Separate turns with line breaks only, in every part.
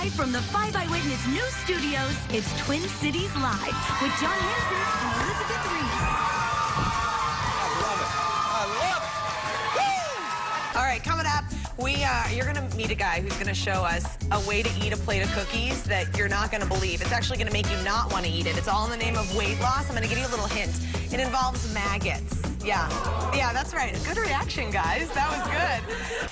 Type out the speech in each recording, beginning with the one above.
Live from the 5 Eyewitness News Studios, it's Twin Cities Live with John Hansen and Elizabeth Reese.
I love it. I love it. Woo!
All right, coming up, you're going to meet a guy who's going to show us a way to eat a plate of cookies that you're not going to believe. It's actually going to make you not want to eat it. It's all in the name of weight loss. I'm going to give you a little hint. It involves maggots. Yeah, that's right. Good reaction, guys. That was good.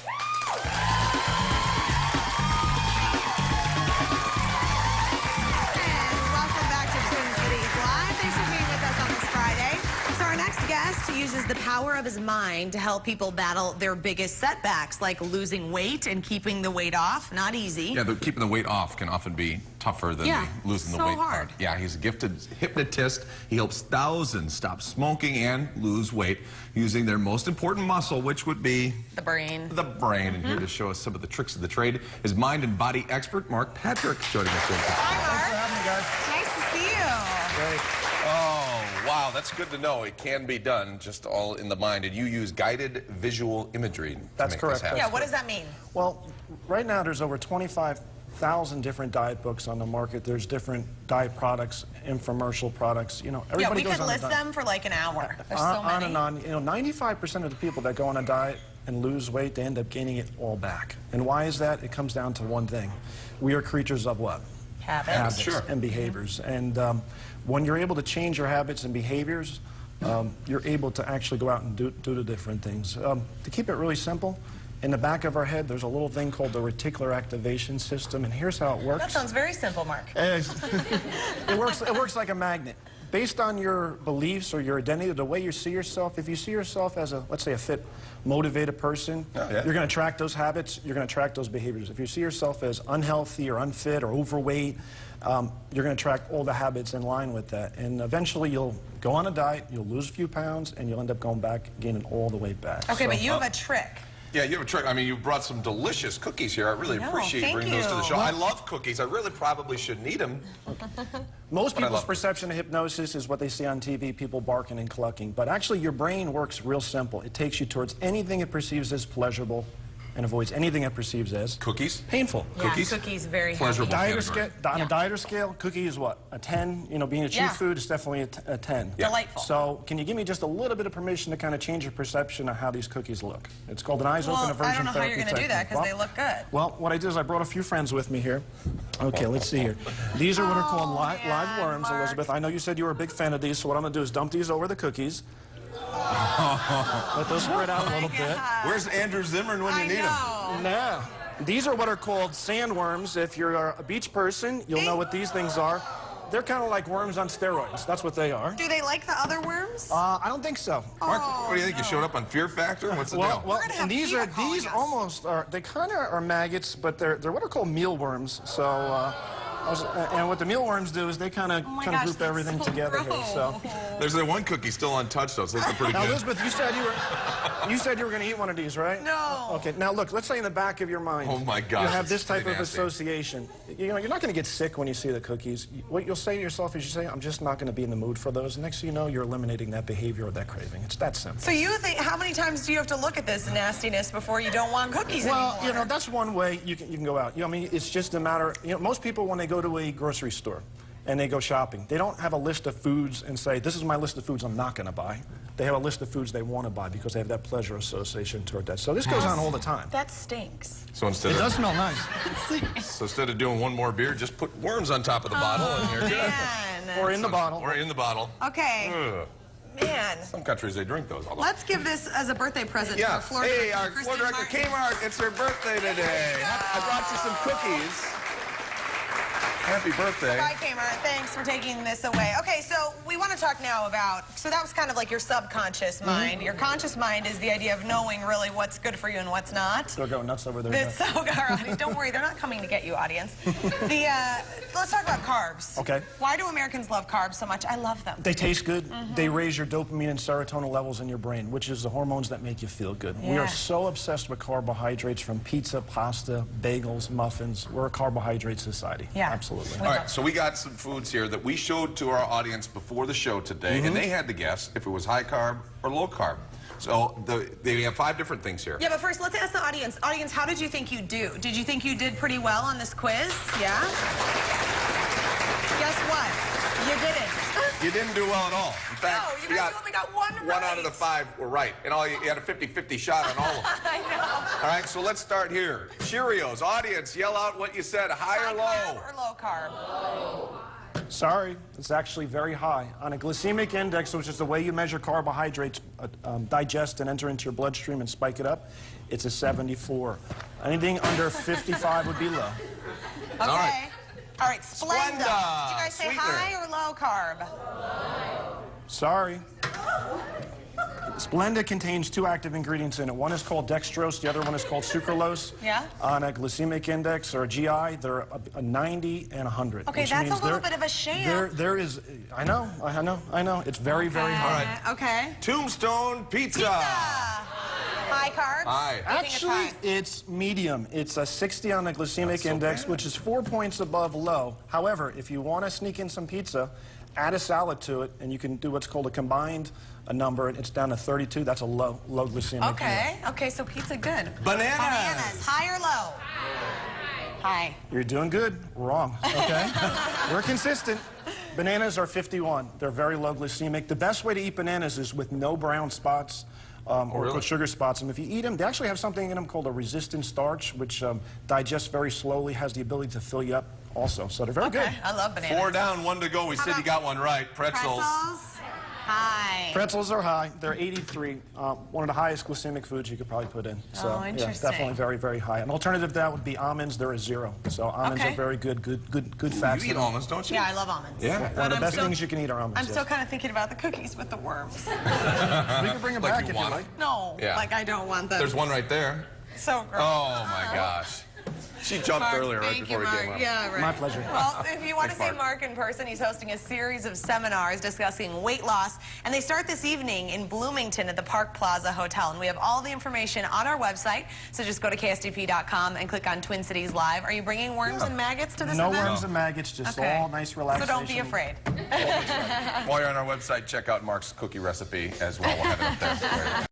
Guest uses the power of his mind to help people battle their biggest setbacks, like losing weight and keeping the weight off. Not easy.
Yeah, keeping the weight off can often be tougher than losing the weight
hard.
part. Yeah, he's a gifted hypnotist. He helps thousands stop smoking and lose weight using their most important muscle, which would be
the brain.
The brain. And here to show us some of the tricks of the trade is mind and body expert Mark Patrick joining us.
Hi, Mark.
Thanks for having me, guys.
Nice to see you.
Great.
Oh, wow, that's good to know. It can be done just all in the mind. And you use guided visual imagery to
That's
make
correct.
this happen.
Yeah, what does that mean?
Well, right now there's over 25,000 different diet books on the market. There's different diet products, infomercial products. You know, everybody goes on a diet.
We could list them for like an hour. There's so many.
On and on. You know, 95% of the people that go on a diet and lose weight, they end up gaining it all back. And why is that? It comes down to one thing. We are creatures of what?
Habits.
Sure.
And behaviors. And when you're able to change your habits and behaviors, you're able to actually go out and do the different things. To keep it really simple, in the back of our head, there's a little thing called the reticular activation system, and here's how it works.
That sounds very simple, Mark.
It works like a magnet. Based on your beliefs or your identity, the way you see yourself, if you see yourself as a, let's say, a fit, motivated person, you're going to attract those habits, you're going to attract those behaviors. If you see yourself as unhealthy or unfit or overweight, you're going to attract all the habits in line with that. And eventually you'll go on a diet, you'll lose a few pounds, and you'll end up going back, gaining all the weight back.
Okay, but you have a trick.
Yeah, you have a trick. I mean, you brought some delicious cookies here. I really appreciate you bringing those to the show. I love cookies. I really probably shouldn't eat them.
Most people's perception of hypnosis is what they see on TV, people barking and clucking. But actually, your brain works real simple. It takes you towards anything it perceives as pleasurable and avoids anything it perceives as
cookies.
Painful.
Yeah, cookies very
pleasurable.
On a dieter scale, cookie is what? A 10? You know, being a cheap food is definitely a 10.
Yeah.
Delightful.
So, can you give me just a little bit of permission to kind of change your perception of how these cookies look? It's called an eyes open aversion therapy.
I don't know how you're going to do that because they look good.
Well, what I did is I brought a few friends with me here. Okay, let's see here. These are what are called live worms, Mark. Elizabeth. I know you said you were a big fan of these, so what I'm going to do is dump these over the cookies. Let those spread out a little bit.
Where's Andrew Zimmern when you need him?
Nah. These are what are called sandworms. If you're a beach person, you'll know what these things are. They're kind of like worms on steroids. That's what they are.
Do they like the other worms?
I don't think so.
Mark, what do you think? You showed up on Fear Factor? What's the deal?
Well, and these almost are, they kind of are maggots, but they're what are called mealworms. So, and what the mealworms do is they kind of group everything together here. So
there's that one cookie still untouched, though. So it's pretty good.
Now, Elizabeth, you said you were going to eat one of these, right?
No.
Okay. Now look, let's say in the back of your mind,
oh my gosh,
you have this type of association. You know, you're not going to get sick when you see the cookies. What you'll say to yourself is, you say, "I'm just not going to be in the mood for those." Next thing you know, you're eliminating that behavior or that craving. It's that simple.
So you think, how many times do you have to look at this nastiness before you don't want cookies anymore?
Well, you know, that's one way you can go out. You know, I mean, it's just a matter. You know, most people when they go to a grocery store and they go shopping, they don't have a list of foods and say, this is my list of foods I'm not going to buy. They have a list of foods they want to buy because they have that pleasure association toward that. So this goes on all the time.
That stinks.
So instead
it does smell nice.
So instead of doing one more beer, just put worms on top of the bottle and you're good.
Or in the bottle.
Or in the bottle.
Okay. Man.
Some countries, they drink those.
Let's give this as a birthday present to our floor
director.
Hey,
our floor director, Kmart, it's her birthday today. I brought you some cookies. Happy birthday.
Bye, Kmart. Thanks for taking this away. Okay, so we want to talk now about, so that was kind of like your subconscious mind. Your conscious mind is the idea of knowing really what's good for you and what's not.
They're going nuts over there.
It's so good. Don't worry, they're not coming to get you, audience. Let's talk about carbs.
Okay.
Why do Americans love carbs so much? I love them.
They taste good. They raise your dopamine and serotonin levels in your brain, which is the hormones that make you feel good. We are so obsessed with carbohydrates, from pizza, pasta, bagels, muffins. We're a carbohydrate society.
Yeah.
Absolutely.
All right, so we got some foods here that we showed to our audience before the show today, and they had to guess if it was high carb or low carb. So they have 5 different things here.
Yeah, but first, let's ask the audience. Audience, how did you think you do? Did you think you did pretty well on this quiz? Yeah? Guess what? You didn't.
You didn't do well at all. In fact,
No, you guys only got 1 right.
1 out of the 5 were right. And you had a 50-50 shot on all of them.
I know.
All right, so let's start here. Cheerios, audience, yell out what you said, high or low?
High carb or low carb?
Sorry, it's actually very high. On a glycemic index, which is the way you measure carbohydrates digest and enter into your bloodstream and spike it up, it's a 74. Anything under 55 would be low.
Okay. All right, Splenda. Did you guys say
Sweetener.
high or low carb?
Sorry. Splenda contains 2 active ingredients in it. One is called dextrose, the other one is called sucralose.
Yeah?
On a glycemic index or a GI, they're a 90 and 100.
Okay, that's a little bit of a sham.
There is, I know. It's very, very high.
All right.
Okay.
Tombstone Pizza.
High carbs?
High.
Actually, it's medium. It's a 60 on the glycemic index, which is 4 points above low. However, if you want to sneak in some pizza, add a salad to it, and you can do what's called a combined number. It's down to 32. That's a low glycemic.
Okay. Okay, so pizza good.
Bananas.
Bananas. High or low? High.
You're doing good. Wrong. Okay. We're consistent. Bananas are 51. They're very low glycemic. The best way to eat bananas is with no brown spots. Or
really?
sugar spots. And if you eat them, they actually have something in them called a resistant starch, which digests very slowly, has the ability to fill you up also. So they're very good.
I love bananas.
4 down, 1 to go. We said you got one right. Pretzels.
High.
Pretzels are high. They're 83. One of the highest glycemic foods you could probably put in. So,
Oh, interesting.
Yeah, definitely very, very high. An alternative to that would be almonds. They're a 0. So almonds are very good fats.
You eat almonds, don't you?
Yeah, I love almonds.
Yeah.
One of the best things you can eat are almonds.
I'm
yes.
still kind of thinking about the cookies with the worms.
We can bring them
Like
back
you
if you
want
like.
No,
Yeah.
like I don't want them.
There's one right there.
So gross.
Oh, my gosh. She jumped
Mark,
earlier right
thank
before
you,
we
Mark.
came up.
Yeah, right.
My pleasure.
Well, if you want to
Thanks,
see Mark in person, he's hosting a series of seminars discussing weight loss, and they start this evening in Bloomington at the Park Plaza Hotel. And we have all the information on our website, so just go to KSTP.com and click on Twin Cities Live. Are you bringing worms and maggots to this
No
event?
worms and maggots, just
Okay.
all nice relaxation.
So don't be afraid.
While you're on our website, check out Mark's cookie recipe as well. We'll have it up there.